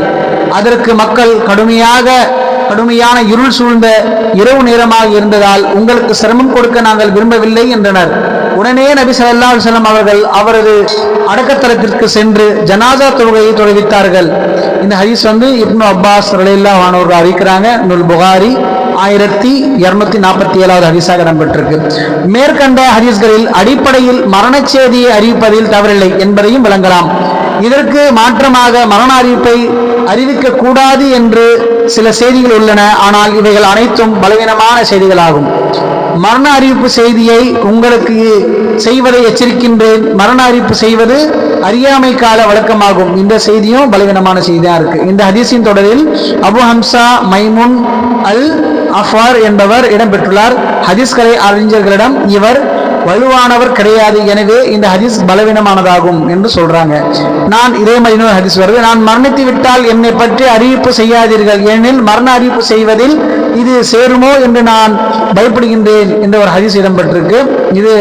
S2: அதற்கு மக்கள் கடுமையாக கடுமையான இருள் சூழ்ந்த இரவு நேரமாக இருந்ததால் உங்களுக்கு சிரமம் கொடுக்க நாங்கள் விரும்பவில்லை என்றனர். உடனே நபி ஸல்லல்லாஹு அலைஹி வஸல்லம் அவர்கள் அவரது அடக்கத்தலத்திற்கு சென்று ஜனாசா தொழுகையை தொழுவித்தார்கள். இந்த ஹதீஸ் இப்னு அப்பாஸ் ரலியல்லாஹு அன்ஹு அவர்கள் அறிவிக்கிறாங்க. நூல் புகாரி 1247வது ஹதீஸாக இடம்பெற்றிருக்கு. மேற்கண்ட ஹதீஸ்களில் அடிப்படையில் மரண செய்தியை அறிவிப்பதில் தவறில்லை என்பதையும் விளங்கலாம். இதற்கு மாற்றமாக மரண அறிவிப்பை அறிவிக்க கூடாது என்று சில செய்திகள் உள்ளன. ஆனால் இவைகள் அனைத்தும் பலவீனமான செய்திகளாகும். மரண அறிவிப்பு செய்தியை உங்களுக்கு செய்வதை எச்சரிக்கின்றேன். மரண அறிவிப்பு செய்வது அறியாமை கால வழக்கமாகும். இந்த செய்தியும் பலவீனமான செய்தியா இருக்கு. இந்த ஹதீஸின் தொடரில் அபு ஹம்சா மைமுன் அல் அஃபார் என்பவர் இடம்பெற்றுள்ளார். ஹதீஸ்கலை அறிஞர்களிடம் இவர் வலுவானவர் கிடையாது, எனவே இந்த ஹதீஸ் பலவீனமானதாகும் என்று சொல்றாங்க. நான் இதே மாதிரி இன்னொரு ஹதீஸ் வருது. நான் மரணித்து விட்டால் என்னை பற்றி அறிவிப்பு செய்யாதீர்கள், ஏனெனில் மரண அறிவிப்பு செய்வதில் இது சேருமோ என்று நான் பயப்படுகின்றேன் என்ற ஒரு ஹதீஸ் இடம்பெற்றிருக்கு. இது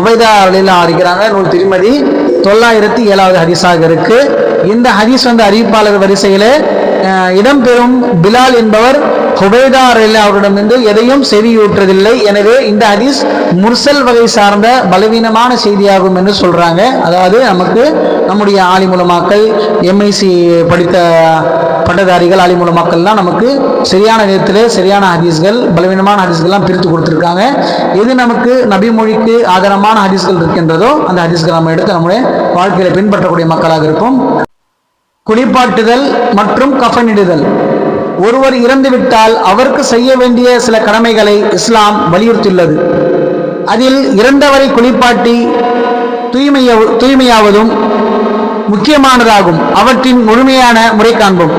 S2: உபைதா ரலியல்லாஹு அறிக்கிறாங்க. நூல் திருமதி 907வது ஹதீஸாக இருக்கு. இந்த ஹதீஸ் அறிவிப்பாளர் வரிசையிலே இடம்பெறும் பிலால் என்பவர் உபைதா ரலியல்லாஹு அவரிடமிருந்து எதையும் செவியூற்றதில்லை. எனவே இந்த ஹதீஸ் முர்சல் வகை சார்ந்த பலவீனமான செய்தியாகும் என்று சொல்றாங்க. அதாவது நமக்கு நம்முடைய ஆலிமுலமாக்கள், எம்ஐசி படித்த பட்டதாரிகள், ஆலிமுலமாக்கள்லாம் நமக்கு சரியான நேரத்தில் சரியான ஹதீஸ்கள், பலவீனமான ஹதீஸ்கள்லாம் பிரித்து கொடுத்துருக்காங்க. எது நமக்கு நபி மொழிக்கு ஆதாரமான ஹதீஸ்கள் இருக்கின்றதோ அந்த ஹதீஸ்கள் நம்ம எடுத்து நம்முடைய வாழ்க்கையில பின்பற்றக்கூடிய மக்களாக இருப்போம். குளிப்பாட்டுதல் மற்றும் கஃனிடுதல். ஒருவர் இறந்துவிட்டால் அவருக்கு செய்ய வேண்டிய சில கடமைகளை இஸ்லாம் வலியுறுத்தியுள்ளது. அதில் இறந்தவரை குளிப்பாட்டி தூய்மையாவதும் முக்கியமானதாகும். அவற்றின் முழுமையான முறை காண்போம்.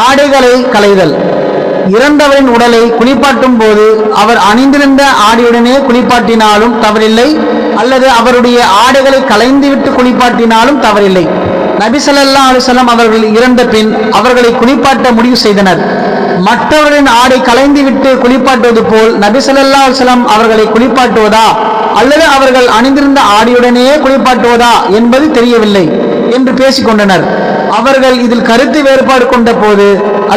S2: ஆடைகளை களைதல். இறந்தவரின் உடலை குளிப்பாட்டும் போது அவர் அணிந்திருந்த ஆடையுடனே குளிப்பாட்டினாலும் தவறில்லை, அல்லது அவருடைய ஆடைகளை களைந்துவிட்டு குளிப்பாட்டினாலும் தவறில்லை. நபி ஸல்லல்லாஹு அலைஹி வஸல்லம் அவர்கள் இறந்த பின் அவர்களை குளிப்பாட்ட முடிவு செய்தனர். மற்றவர்களின் ஆடை களைந்துவிட்டு குளிப்பாட்டுவது போல் நபி ஸல்லல்லாஹு அலைஹி வஸல்லம் அவர்களை குளிப்பாட்டுவதா அல்லது அவர்கள் அணிந்திருந்த ஆடையுடனே குளிப்பாட்டுவதா என்பது தெரியவில்லை என்று பேசிக்கொண்டனர். அவர்கள் இதில் கருத்து வேறுபாடு கொண்ட போது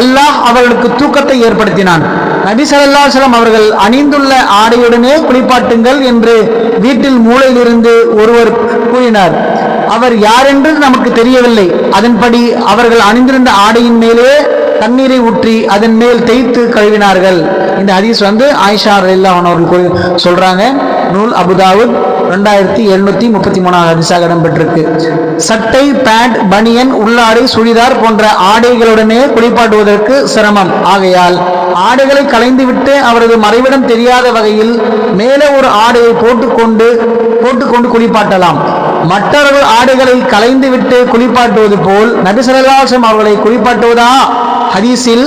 S2: அல்லாஹ் அவர்களுக்கு தூக்கத்தை ஏற்படுத்தினான். நபி ஸல்லல்லாஹு அலைஹி வஸல்லம் அவர்கள் அணிந்துள்ள ஆடையுடனே குளிப்பாட்டுங்கள் என்று வீட்டில் மூலையிலிருந்து ஒருவர் கூறினார். அவர் யாரென்று நமக்கு தெரியவில்லை. அதன்படி அவர்கள் அணிந்திருந்த ஆடையின் மேலே தண்ணீரை ஊற்றி அதன் மேல் தேய்த்து கழுவினார்கள். இந்த ஹதீஸ் ஆயிஷா ரலியல்லாஹு அன்ஹா அவர்கள் சொல்றாங்க. நூல் அபுதாவுத் 2733வது ஹதீஸாக இடம்பெற்றிருக்கு. சட்டை, பேண்ட், பனியன், உள்ளாடை, சுடிதார் போன்ற ஆடைகளுடனே குளிப்பாட்டுவதற்கு சிரமம். ஆகையால் ஆடைகளை களைந்துவிட்டு அவரது மறைவிடம் தெரியாத வகையில் மேலே ஒரு ஆடையை போட்டுக்கொண்டு குளிப்பாட்டலாம். மற்றவர்கள் ஆடைகளை களைந்துவிட்டு குளிப்பாட்டுவது போல் நபி ஸல்லல்லாஹு அலைஹி வஸல்லம் அவர்களை குளிப்பாட்டுவதா? ஹதீஸில்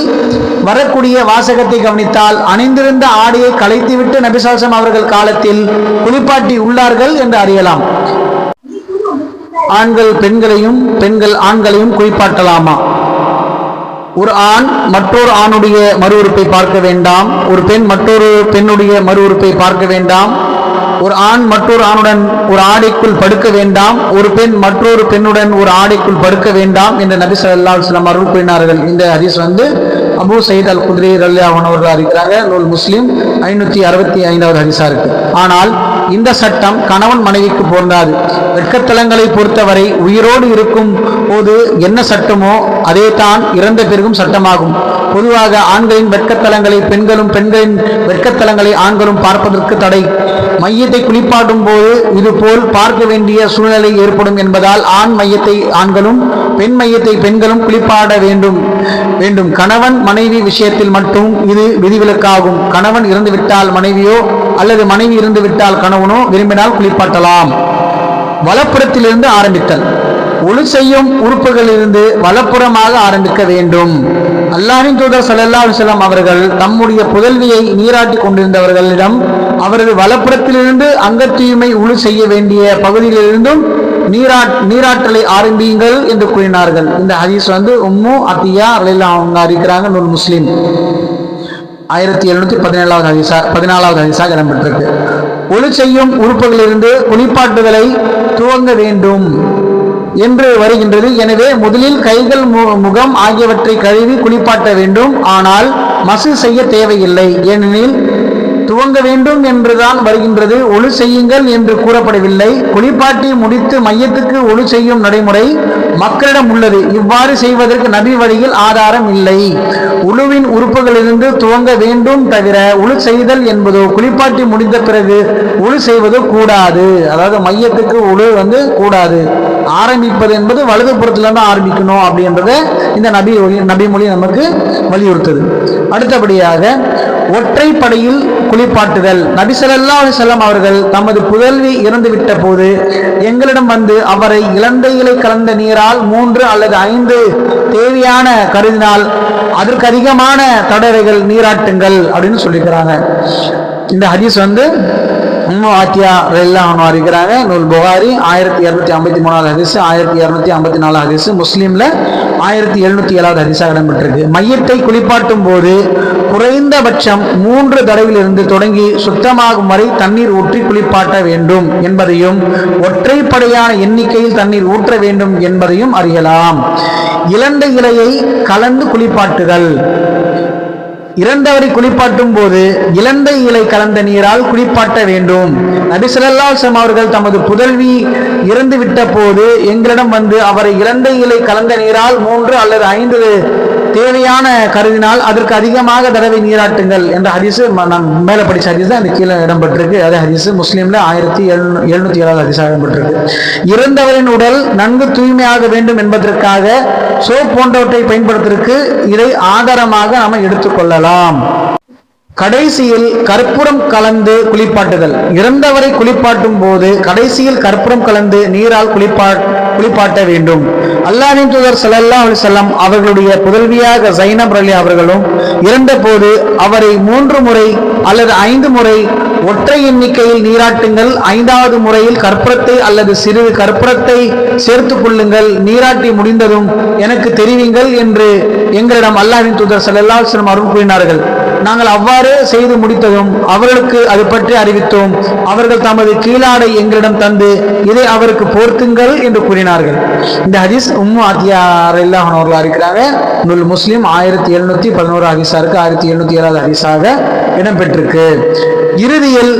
S2: வரக்கூடிய வாசகத்தை கவனித்தால் அணிந்திருந்த ஆடையை களைத்துவிட்டு நபி ஸல்லல்லாஹு அலைஹி வஸல்லம் அவர்கள் காலத்தில் குளிப்பாட்டி உள்ளார்கள் என்று அறியலாம். ஆண்கள் பெண்களையும், பெண்கள் ஆண்களையும் குளிப்பாட்டலாமா? ஒரு ஆண் மற்றொரு ஆணுடைய மறு உறுப்பை பார்க்க வேண்டாம். ஒரு பெண் மற்றொரு பெண்ணுடைய மறு உறுப்பை பார்க்க வேண்டாம். ஒரு ஆண் மற்றொரு ஆணுடன் ஒரு ஆடைக்குள் படுக்க வேண்டாம். ஒரு பெண் மற்றொரு பெண்ணுடன் ஒரு ஆடைக்குள் படுக்க வேண்டாம் என்று நபி ஸல்லல்லாஹு அலைஹி வஸல்லம் அருள் கூறினார்கள். இந்த ஹதீஸ் அபூ சயீத் அல் குத்ரி ரலியல்லாஹு அன்ஹு அவர்கள் அறிவிக்கிறாங்க. நூல் முஸ்லிம் 565வது ஹதீஸா இருக்கு. ஆனால் இந்த சட்டம் கணவன் மனைவிக்கு பொருந்தாது. வெட்கத்தலங்களை பொறுத்தவரை உயிரோடு இருக்கும் போது என்ன சட்டமோ அதே தான் இறந்த பிறகும் சட்டமாகும். பொதுவாக ஆண்களின் வெட்கத்தலங்களை பெண்களும், பெண்களின் வெட்கத்தலங்களை ஆண்களும் பார்ப்பதற்கு தடை. மையத்தை குளிப்பாட்டும் போது இதுபோல் பார்க்க வேண்டிய சூழ்நிலை ஏற்படும் என்பதால் ஆண் மையத்தை ஆண்களும், பெண் மையத்தை பெண்களும் குளிப்பாட வேண்டும். கணவன் மனைவி விஷயத்தில் மட்டும் இது விதிவிலக்காகும். கணவன் இறந்துவிட்டால் மனைவியோ அல்லது மனைவி இறந்துவிட்டால் கணவனோ விரும்பினால் குளிப்பாட்டலாம். வலப்புறத்திலிருந்து ஆரம்பித்தல். ஒளி செய்யும் உறுப்புகளிலிருந்து வலப்புறமாக ஆரம்பிக்க வேண்டும். அல்லாஹ்வின் தூதர் ஸல்லல்லாஹு அலைஹி வஸல்லம் அவர்கள் தம்முடைய புதல்வியை நீராட்டி கொண்டிருந்தவர்களிடம் அவரது வலப்புறத்திலிருந்து அங்கத்தூய்மை உளு செய்ய வேண்டிய பகுதியிலிருந்தும் நீராற்றலை ஆரம்பியுங்கள் என்று கூறினார்கள். இந்த ஹதீஸ் உம்மு அத்தியா ரலியல்லாஹு அன்ஹா அறிவிக்கிறாங்க. நூல் முஸ்லிம் 1714வது ஹதீஸாக இடம்பெற்றிருக்கு. ஒளி செய்யும் உறுப்புகளிலிருந்து குளிப்பாட்டுதலை துவங்க வேண்டும். என்று வருகின்றது. எனவே முதலில் கைகள் முகம் ஆகியவற்றை கழுவி குளிப்பாட்ட வேண்டும். ஆனால் மசு செய்ய தேவையில்லை. ஏனெனில் துவங்க வேண்டும் என்றுதான் வருகின்றது. ஒழு செய்யுங்கள் என்று கூறப்படவில்லை. குளிப்பாட்டி முடித்து மையத்துக்கு ஒழு செய்யும் நடைமுறை மக்களிடம் உள்ளது. இவ்வாறு செய்வதற்கு நபி வழியில் ஆதாரம் இல்லை. உழுவின் உறுப்புகளிலிருந்து துவங்க வேண்டும் தவிர உழு செய்தல் என்பதோ குளிப்பாட்டி முடிந்த பிறகு உழு செய்வதோ கூடாது. அதாவது மையத்துக்கு உழு கூடாது. ஆரம்பிப்பது என்பது வலது புறத்திலிருந்து ஆரம்பிக்கணும் அப்படின்றத இந்த நபி மொழி நமக்கு வலியுறுத்துது. அடுத்தபடியாக ஒற்றைப்படையில் குளிப்பாட்டுதல். நபி ஸல்லல்லாஹு அலைஹி வஸல்லம் அவர்கள் தமது புதல்வி இறந்துவிட்ட போது எங்களிடம் வந்து அவரை இலந்தையிலை கலந்த நீரால் 3 அல்லது 5 தேவையான கருதினால் அதற்கு அதிகமான தடவைகள் நீராட்டுங்கள் அப்படின்னு சொல்லிக்கிறாங்க. இந்த ஹதீஸ் உம்மு ஆத்தியா ரலியல்லாஹு அன்ஹா அறிவிக்கிறாங்க. நூல் புகாரி 1253 ஹதீஸ், 1254 ஹதீஸ், முஸ்லிம்ல 1707 ஹதீஸாக இடம்பெற்றிருக்கு. மையத்தை குளிப்பாட்டும் போது குறைந்தபட்சம் 3 தடவையிலிருந்து தொடங்கி சுத்தமாகும் வரை தண்ணீர் ஊற்றி குளிப்பாட்ட வேண்டும் என்பதையும் ஒற்றைப்படையான எண்ணிக்கையில் தண்ணீர் ஊற்ற வேண்டும் என்பதையும் அறியலாம். இலந்தை இலையை கலந்து குளிப்பாட்டுதல். இறந்தவரை குளிப்பாட்டும் போது இலந்தை இலை கலந்த நீரால் குளிப்பாட்ட வேண்டும். நபி ஸல்லல்லாஹு அலைஹி வஸல்லம் அவர்கள் தமது புதல்வி இறந்து விட்ட போது எங்களிடம் வந்து அவரை இலந்தை இலை கலந்த நீரால் 3 அல்லது 5 தேவையான கருதினால் அதற்கு அதிகமாக தடவை நீராட்டுங்கள் என்ற ஹதீஸ் நான் மேலே படித்த ஹதீஸ் தான் அந்த கீழே இடம்பெற்றிருக்கு. அதே ஹதீஸ் முஸ்லீம்ல 1707 ஹதீஸாக இடம்பெற்றிருக்கு. இறந்தவரின் உடல் நன்கு தூய்மையாக வேண்டும் என்பதற்காக சோப் போன்றவற்றை பயன்படுத்துவதற்கு இதை ஆதாரமாக நாம் எடுத்துக்கொள்ளலாம். கடைசியில் கற்பூரம் கலந்து குளிப்பாட்டுதல். இறந்தவரை குளிப்பாட்டும் போது கடைசியில் கற்பூரம் கலந்து நீரால் குளிப்பாட்ட வேண்டும். அல்லாஹ்வின் தூதர் ஸல்லல்லாஹு அலைஹி வஸல்லம் அவர்களுடைய புதல்வியாக ஸைனப் ரலி அவர்களும் இறந்த போது அவரை 3 முறை அல்லது 5 முறை ஒற்றை எண்ணிக்கையில் நீராட்டுங்கள். 5வது முறையில் கற்பூரத்தை அல்லது சிறிது கற்பூரத்தை சேர்த்துக் கொள்ளுங்கள். நீராட்டி முடிந்ததும் எனக்கு தெரிவிங்கள் என்று எங்களிடம் அல்லாஹ்வின் தூதர் ஸல்லல்லாஹு அலைஹி வஸல்லம் அவர்கள் கூறினார்கள். நாங்கள் அவ்வாறு செய்து முடித்ததும் அவர்களுக்கு அது பற்றி அறிவித்தோம். அவர்கள் தமது கீழாடை எங்களிடம் தந்து இதை அவருக்கு போர்த்துங்கள் என்று கூறினார்கள். இந்த ஹதீஸ் உம்மு ஆத்தியா ரலியல்லாஹு அன்ஹா அவர்கள் அறிவிக்கிறாங்க. நூல் முஸ்லிம் 1711 ஹதீஸா இருக்கு, 1707 ஹதீஸாக இடம்பெற்றிருக்கு. இறுதியில்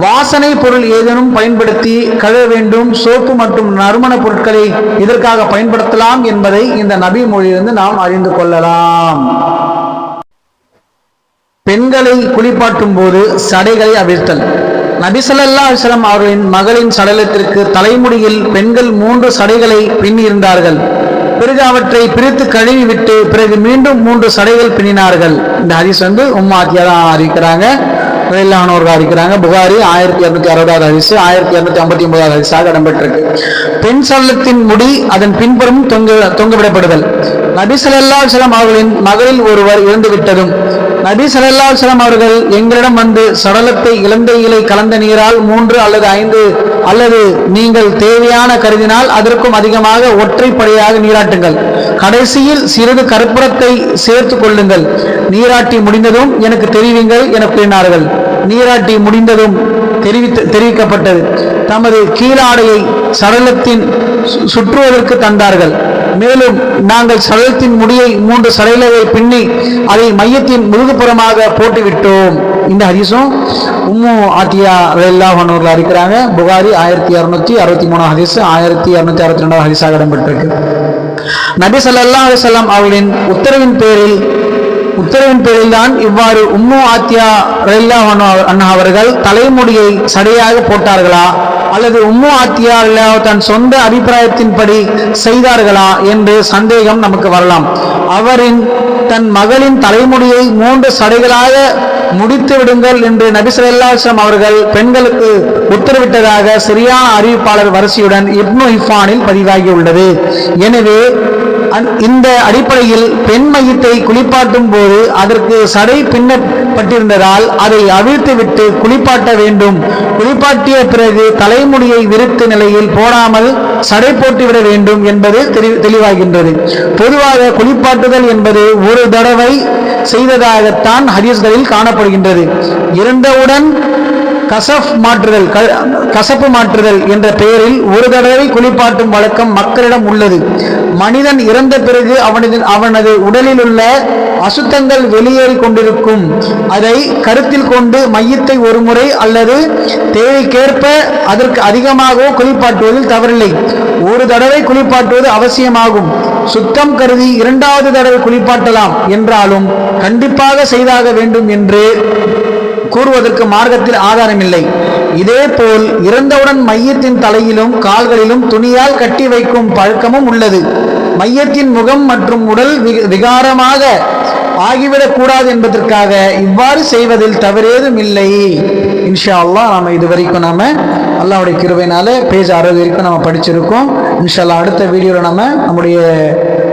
S2: வாசனை பொருள் ஏதேனும் பயன்படுத்தி கழுவ வேண்டும். சோப்பு மற்றும் நறுமண பொருட்களை இதற்காக பயன்படுத்தலாம் என்பதை இந்த நபி மொழியிலிருந்து நாம் அறிந்து கொள்ளலாம். பெண்களை குளிப்பாட்டும் போது சடைகளை அவிழ்த்தல். நபி ஸல்லல்லாஹு அலைஹி வஸல்லம் அவர்களின் மகளின் சடலத்திற்கு தலைமுடியில் பெண்கள் 3 சடைகளை பின்னியிருந்தார்கள். பிறகு அவற்றை பிரித்து கழுவி விட்டு பிறகு மீண்டும் 3 சடைகள் பின்னினார்கள். இந்த ஹதீஸ் உம்மு ஆத்தியா தான் அறிவிக்கிறாங்க, அறிவிக்கிறாங்க. புகாரி 1260 ஹதீஸ், 1259 ஹதீஸாக இடம்பெற்றிருக்கு. பெண் சடலத்தின் முடி அதன் பின்புறம் தொங்கவிடப்படுதல். நபி ஸல்லல்லாஹு அலைஹி வஸல்லம் அவர்களின் மகளில் ஒருவர் இறந்து விட்டதும் நபி ஸல்லல்லாஹு அலைஹி வஸல்லம் அவர்கள் எங்களிடம் வந்து சடலத்தை இலந்தை இலை கலந்த நீரால் 3 அல்லது 5 அல்லது நீங்கள் தேவையான கருதினால் அதற்கும் அதிகமாக ஒற்றைப்படையாக நீராட்டுங்கள். கடைசியில் சிறிது கற்பூரத்தை சேர்த்து கொள்ளுங்கள். நீராட்டி முடிந்ததும் எனக்கு தெரிவிங்கள் என கூறினார்கள். நீராட்டி முடிந்ததும் தெரிவிக்கப்பட்டது. தமது கீழாடையை சடலத்தின் சுற்றுவதற்கு தந்தார்கள். மேலும் நாங்கள் சடலத்தின் முடியை 3 சடைகளை பின்னி அதை மையத்தின் முதுகுப்புறமாக போட்டுவிட்டோம். இந்த ஹதீஸும் உம்மு ஆத்தியா ரலியல்லாஹு அன்ஹா அவர்கள் அறிவிக்கிறாங்க. புகாரி 1263 ஹதீஸ், 1262 ஹதீஸாக இடம்பெற்றிருக்கு. நபி ஸல்லல்லாஹு அலைஹி வஸல்லம் அவர்களின் உத்தரவின் பேரில் தான் இவ்வாறு உம்மு ஆத்தியா ரலியல்லாஹு அன்ஹா அவர்கள் தலைமுடியை சடையாக போட்டார்களா அல்லது உம்மு ஆத்தியா தன் சொந்த அபிப்பிராயத்தின்படி செய்தார்களா என்று சந்தேகம் நமக்கு வரலாம். அவரின் தன் மகளின் தலைமுடியை 3 சடைகளாக முடித்து விடுங்கள் என்று நபி ஸல்லல்லாஹு அலைஹி வஸல்லம் அவர்கள் பெண்களுக்கு உத்தரவிட்டதாக சரியான அறிவிப்பாளர் வரிசையுடன் இப்னு ஹிஃபானில் பதிவாகி உள்ளது. எனவே இந்த அடிப்படையில் பெண் மையத்தை குளிப்பாட்டும் போது அதற்கு சடை பின்னப்பட்டிருந்ததால் அதை அவிழ்த்து விட்டு குளிப்பாட்ட வேண்டும். குளிப்பாட்டிய பிறகு தலைமுடியை விரித்த நிலையில் போடாமல் சடை போட்டுவிட வேண்டும் என்பது தெளிவாகின்றது. பொதுவாக குளிப்பாட்டுதல் என்பது ஒரு தடவை செய்ததாகத்தான் ஹதீஸ்களில் காணப்படுகின்றது. இறந்தவுடன் கசப்பு மாற்றுதல் என்ற பெயரில் ஒரு தடவை குளிப்பாட்டும் வழக்கம் மக்களிடம் உள்ளது. மனிதன் இறந்த பிறகு அவனது உடலில் உள்ள அசுத்தங்கள் வெளியேறி கொண்டிருக்கும். அதை கருத்தில் கொண்டு மையத்தை ஒரு முறை அல்லது தேவைக்கேற்ப அதற்கு அதிகமாக குளிப்பாட்டுவதில் தவறில்லை. ஒரு தடவை குளிப்பாட்டுவது அவசியமாகும். சுத்தம் கருதி இரண்டாவது தடவை குளிப்பாட்டலாம் என்றாலும் கண்டிப்பாக செய்தாக வேண்டும் என்று கூறுவதற்கு மார்க்கத்தில் ஆதாரமில்லை. இதேபோல் இறந்தவுடன் மையத்தின் தலையிலும் கால்களிலும் துணியால் கட்டி வைக்கும் பழக்கமும் உள்ளது. மையத்தின் முகம் மற்றும் உடல் விகாரமாக ஆகிவிடக் கூடாது என்பதற்காக இவ்வாறு செய்வதில் தவறேதும் இல்லை. இன்ஷா அல்லாஹ் நாம இது வரைக்கும் அல்லாஹ்வுடைய கிருபையினால பேஜ் 60 வரைக்கும் நம்ம படிச்சிருக்கோம். இன்ஷா அல்லாஹ் அடுத்த வீடியோவில் நம்முடைய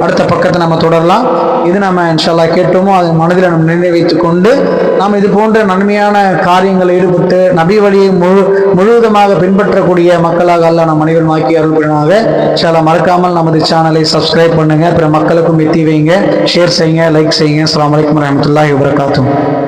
S2: அடுத்த பக்கத்தை நம்ம தொடரலாம். இது நம்ம இன்ஷா அல்லாஹ் கேட்டோமோ அதை மனதில் நம்ம நினைவைத்து கொண்டு நாம் இது போன்ற நன்மையான காரியங்களில் ஈடுபட்டு நபி வழியை முழுவதுமாக பின்பற்றக்கூடிய மக்களாக அல்லாஹ் நம் அனைவரும் ஆக்கி அருள்புரிவானாக. இன்ஷா அல்லாஹ் மறக்காமல் நமது சேனலை சப்ஸ்கிரைப் பண்ணுங்க, பிற மக்களுக்கும் எத்தி வைங்க, ஷேர் செய்யுங்க, லைக் செய்யுங்க. அஸ்ஸலாமு அலைக்கும் வரஹ்மத்துல்லாஹி வபரகாத்துஹு.